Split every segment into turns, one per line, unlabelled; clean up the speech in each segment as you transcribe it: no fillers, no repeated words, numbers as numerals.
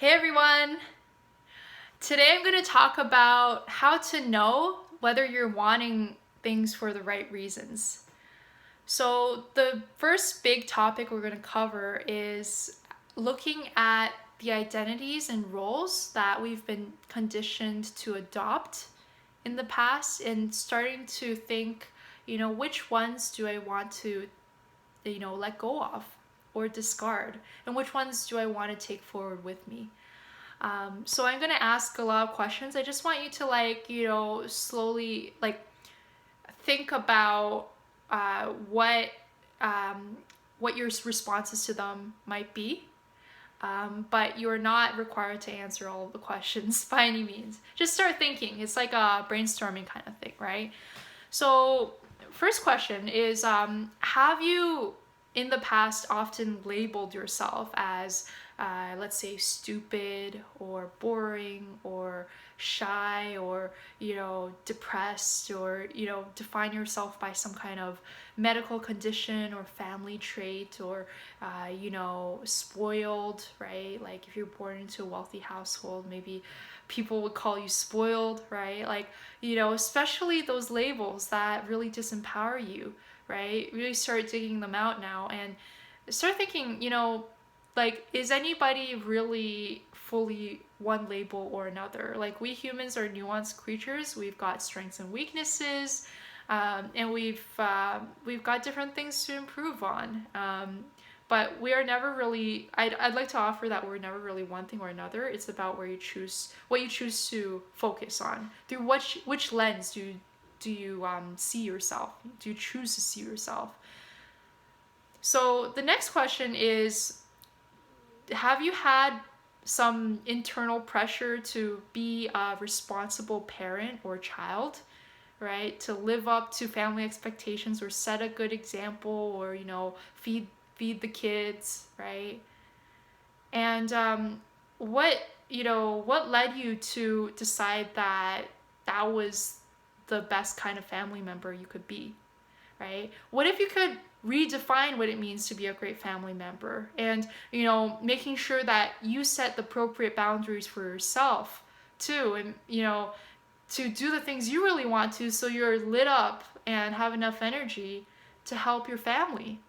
Hey everyone! Today I'm going to talk about how to know whether you're wanting things for the right reasons. So, the first big topic we're going to cover is looking at the identities and roles that we've been conditioned to adopt in the past and starting to think, which ones do I want to, let go of or discard, and which ones do I want to take forward with me. So I'm gonna ask a lot of questions. I just want you to slowly think about what your responses to them might be. But you're not required to answer all of the questions by any means. Just start thinking. It's like a brainstorming kind of thing, right? So first question is, have you in the past often labeled yourself as let's say stupid or boring or shy or depressed, or define yourself by some kind of medical condition or family trait, or spoiled, right? Like if you're born into a wealthy household, maybe people would call you spoiled, right? Like, especially those labels that really disempower you, right? Really start digging them out now and start thinking, like, is anybody really fully one label or another? Like, we humans are nuanced creatures. We've got strengths and weaknesses, and we've got different things to improve on. But we are never really. I'd like to offer that we're never really one thing or another. It's about what you choose to focus on. Through which lens do you see yourself? Do you choose to see yourself? So the next question is, have you had some internal pressure to be a responsible parent or child, right? To live up to family expectations or set a good example, or feed the kids, right? And what led you to decide that that was the best kind of family member you could be, right? What if you could redefine what it means to be a great family member, and making sure that you set the appropriate boundaries for yourself too, and to do the things you really want to, so you're lit up and have enough energy to help your family,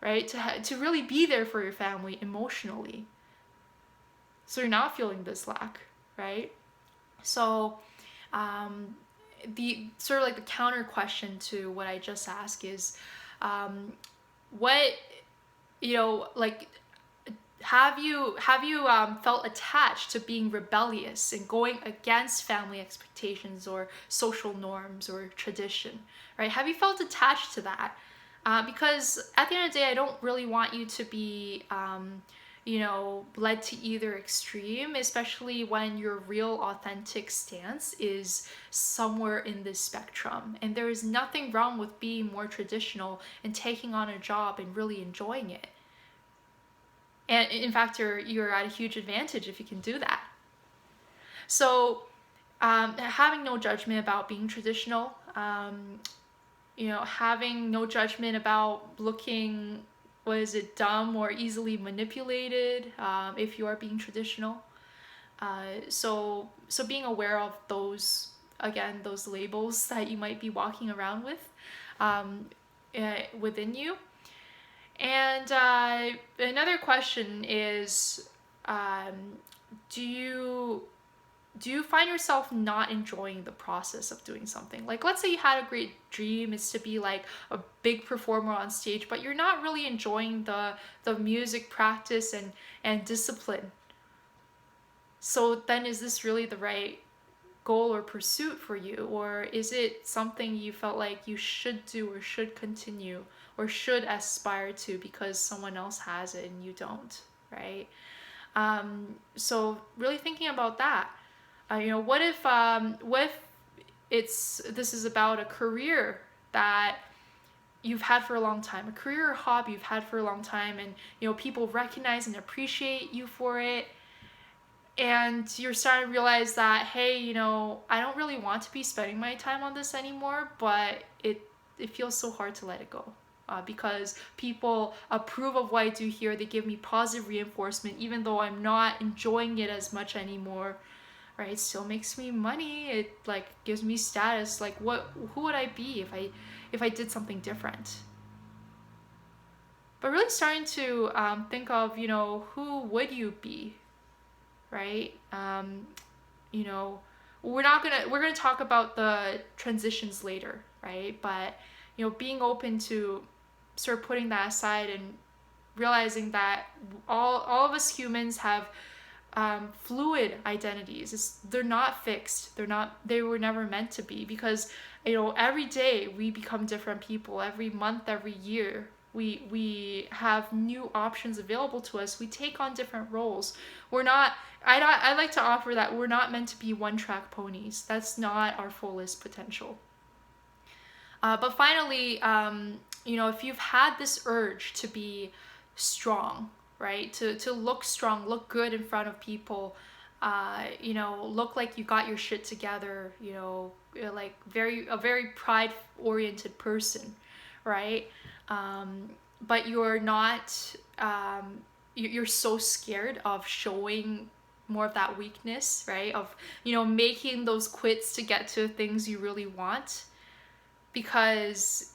right? To really be there for your family emotionally, so you're not feeling this lack, right? So the sort of like the counter question to what I just asked is, what like, have you felt attached to being rebellious and going against family expectations or social norms or tradition, right? Have you felt attached to that? Because at the end of the day, I don't really want you to be led to either extreme, especially when your real authentic stance is somewhere in this spectrum. And there is nothing wrong with being more traditional and taking on a job and really enjoying it. And in fact, you're at a huge advantage if you can do that. So having no judgment about being traditional, having no judgment about looking, dumb or easily manipulated, if you are being traditional. So being aware of those, again, those labels that you might be walking around with within you. And another question is, do you find yourself not enjoying the process of doing something? Like, let's say you had a great dream, is to be like a big performer on stage, but you're not really enjoying the music practice and discipline. So then, is this really the right goal or pursuit for you? Or is it something you felt like you should do or should continue or should aspire to because someone else has it and you don't, right? So really thinking about that. What if this is about a career that you've had for a long time, a career or hobby you've had for a long time, and people recognize and appreciate you for it, and you're starting to realize that, hey, I don't really want to be spending my time on this anymore, but it feels so hard to let it go, because people approve of what I do here. They give me positive reinforcement, even though I'm not enjoying it as much anymore. Right? It still makes me money. It like gives me status. Like who would I be if I did something different? But really starting to think of, who would you be, right? You know, we're gonna talk about the transitions later, right? But being open to sort of putting that aside and realizing that all of us humans have fluid identities. They're not fixed. They were never meant to be, because every day we become different people. Every month, every year, we have new options available to us. We take on different roles. We're not. I like to offer that we're not meant to be one-track ponies. That's not our fullest potential. But finally, if you've had this urge to be strong, right? To look strong, look good in front of people, look like you got your shit together, like a very pride-oriented person, right? But you're not, you're so scared of showing more of that weakness, right? Of, making those quits to get to things you really want, because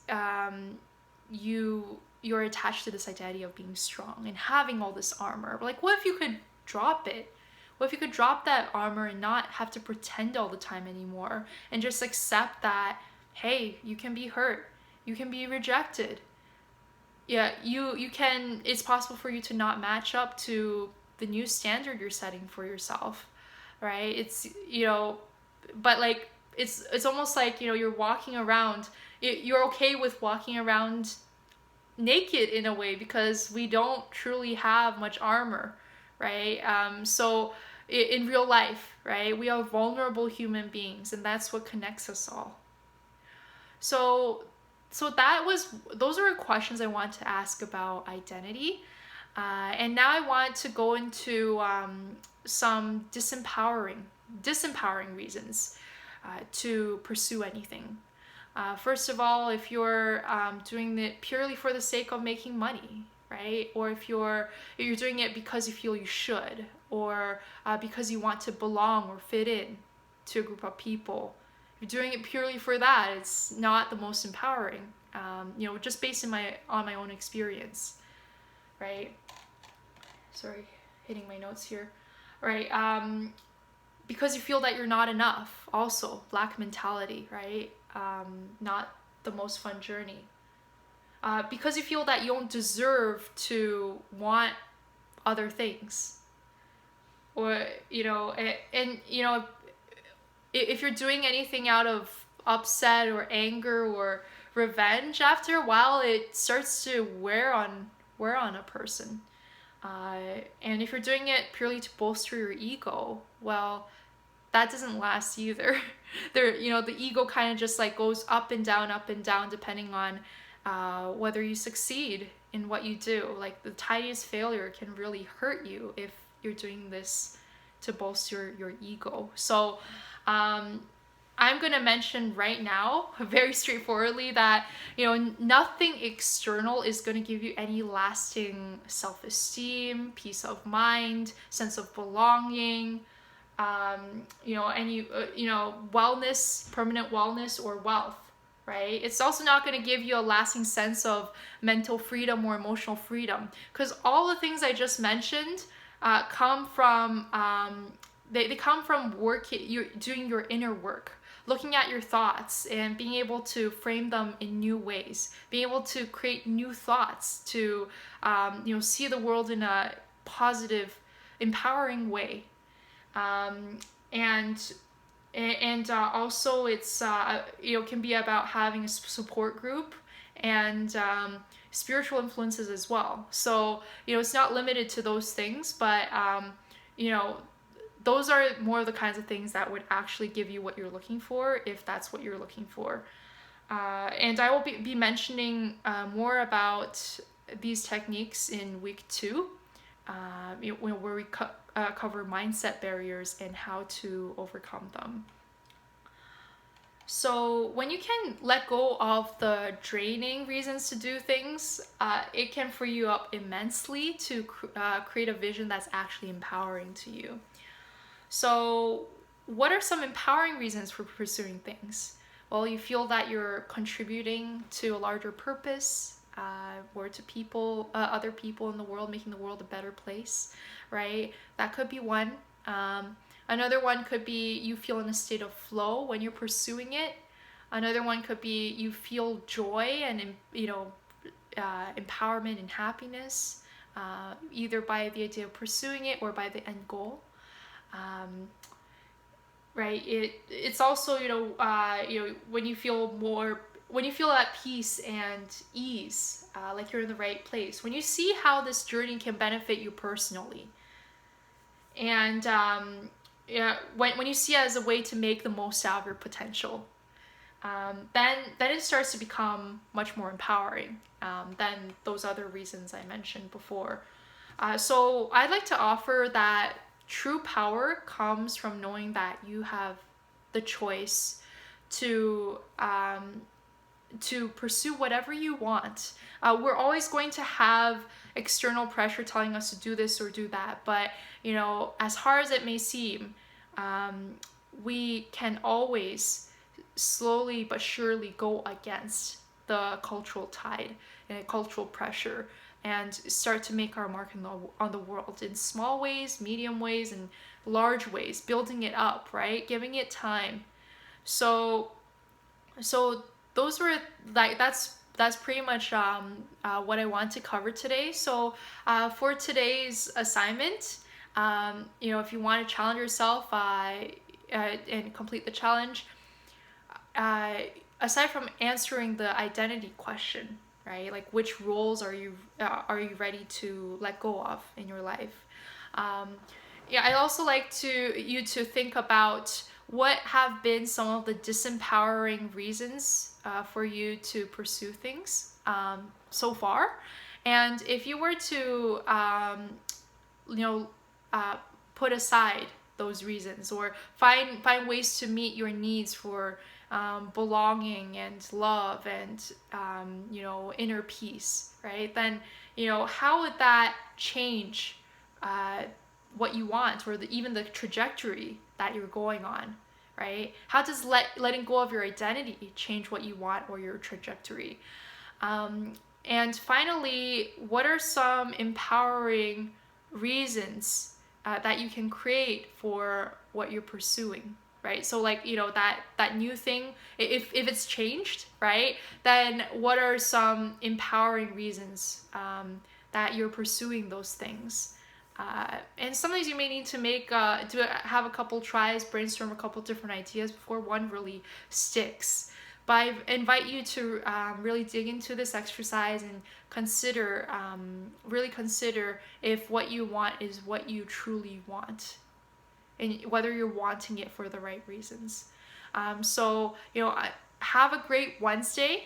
you're attached to this identity of being strong and having all this armor. Like, what if you could drop it? What if you could drop that armor and not have to pretend all the time anymore, and just accept that, hey, you can be hurt, you can be rejected. Yeah, you can, it's possible for you to not match up to the new standard you're setting for yourself, right? It's, but like, it's almost like, you're walking around, you're okay with walking around naked in a way, because we don't truly have much armor, right? So in real life, right, we are vulnerable human beings, and that's what connects us all. So those are questions I want to ask about identity. And now I want to go into some disempowering reasons to pursue anything. First of all, if you're doing it purely for the sake of making money, right? Or if you're doing it because you feel you should, or because you want to belong or fit in to a group of people. If you're doing it purely for that, it's not the most empowering. Just based on my own experience, right? Sorry, hitting my notes here. Right. Because you feel that you're not enough. Also, lack mentality, right? Not the most fun journey. Because you feel that you don't deserve to want other things. Or, if you're doing anything out of upset or anger or revenge, after a while it starts to wear on a person. And if you're doing it purely to bolster your ego, well, that doesn't last either. The ego kind of just like goes up and down, depending on whether you succeed in what you do. Like, the tiniest failure can really hurt you if you're doing this to bolster your ego. So I'm going to mention right now, very straightforwardly, that nothing external is going to give you any lasting self-esteem, peace of mind, sense of belonging, any wellness, permanent wellness, or wealth, right? It's also not going to give you a lasting sense of mental freedom or emotional freedom, because all the things I just mentioned come from they come from you're doing your inner work, looking at your thoughts and being able to frame them in new ways, being able to create new thoughts, to see the world in a positive, empowering way. And also it's can be about having a support group and spiritual influences as well. So it's not limited to those things, but those are more of the kinds of things that would actually give you what you're looking for, if that's what you're looking for. And I will be mentioning more about these techniques in week 2, where we cover mindset barriers and how to overcome them. So when you can let go of the draining reasons to do things, it can free you up immensely to create a vision that's actually empowering to you. So what are some empowering reasons for pursuing things? Well, you feel that you're contributing to a larger purpose, or to people, other people in the world, making the world a better place, right? That could be one. Another one could be you feel in a state of flow when you're pursuing it. Another one could be you feel joy and empowerment and happiness, either by the idea of pursuing it or by the end goal. Um, right? It's also when you feel at peace and ease, like you're in the right place. When you see how this journey can benefit you personally, and yeah, when you see it as a way to make the most out of your potential, then it starts to become much more empowering than those other reasons I mentioned before. So I'd like to offer that true power comes from knowing that you have the choice to pursue whatever you want. We're always going to have external pressure telling us to do this or do that, but as hard as it may seem, we can always slowly but surely go against the cultural tide and cultural pressure and start to make our mark on the world in small ways, medium ways, and large ways, building it up, right? Giving it time. So those were like that's pretty much what I want to cover today. So for today's assignment, if you want to challenge yourself and complete the challenge, aside from answering the identity question, right? Like which roles are you ready to let go of in your life? I'd also like you to think about what have been some of the disempowering reasons for you to pursue things so far, and if you were to put aside those reasons or find ways to meet your needs for belonging and love and inner peace, right? Then how would that change what you want, or even the trajectory that you're going on, right? How does letting go of your identity change what you want or your trajectory? And finally, what are some empowering reasons that you can create for what you're pursuing, right? So like that new thing, if it's changed, right, then what are some empowering reasons that you're pursuing those things? And sometimes you may need to have a couple tries, brainstorm a couple different ideas before one really sticks. But I invite you to really dig into this exercise and really consider if what you want is what you truly want, and whether you're wanting it for the right reasons. Have a great Wednesday.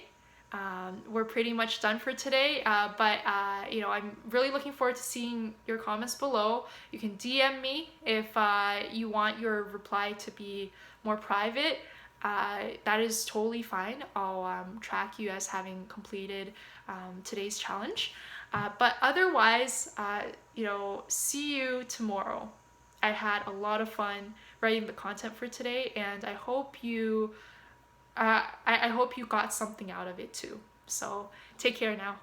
We're pretty much done for today, but I'm really looking forward to seeing your comments below. You can DM me if you want your reply to be more private. That is totally fine. I'll track you as having completed today's challenge. But otherwise, see you tomorrow. I had a lot of fun writing the content for today, and I hope you got something out of it too. So take care now.